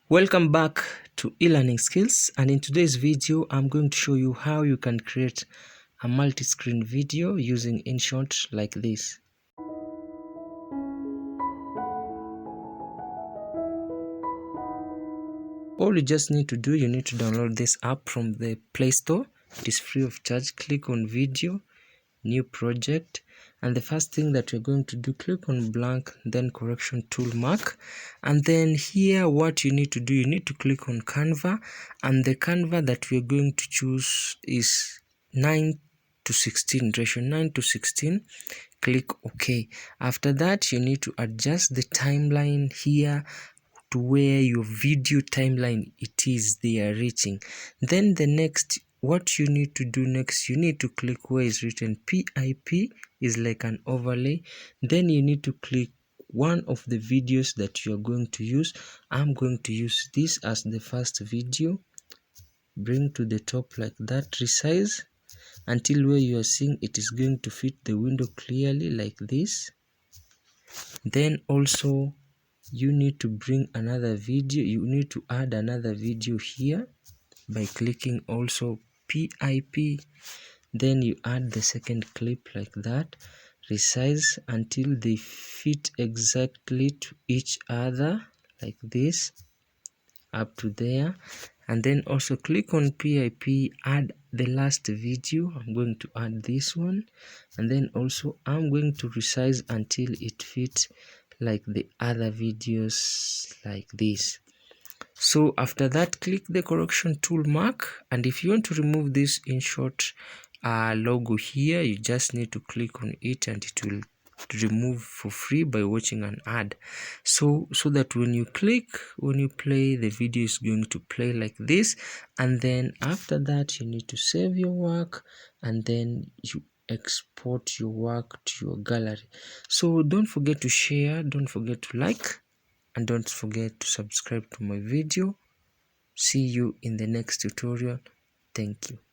Welcome back to e-learning skills, and in today's video I'm going to show you how you can create a multi-screen video using InShot like this. All you just need to do, you need to download this app from the Play Store. It is free of charge. Click on video, new project, and the first thing that you're going to do, click on blank, then correction tool mark, and then here what you need to do, you need to click on Canva, and the Canva that we're going to choose is 9:16 ratio, 9:16. Click OK. After that, you need to adjust the timeline here to where your video timeline it is they are reaching. Then the next, what you need to do next, you need to click where is written PIP, is like an overlay. Then you need to click one of the videos that you are going to use. I'm going to use this as the first video. Bring to the top like that, resize until where you are seeing it is going to fit the window clearly like this. Then also you need to bring another video, you need to add another video here by clicking also PIP. Then you add the second clip like that, resize until they fit exactly to each other like this up to there. And then also click on PIP, add the last video. I'm going to add this one, and then also I'm going to resize until it fits like the other videos like this. So after that, click the correction tool mark, and if you want to remove this InShot logo here, you just need to click on it and it will remove for free by watching an ad. So that when you play, the video is going to play like this. And then after that, you need to save your work, and then you export your work to your gallery. So don't forget to share, don't forget to like, and don't forget to subscribe to my video. See you in the next tutorial. Thank you.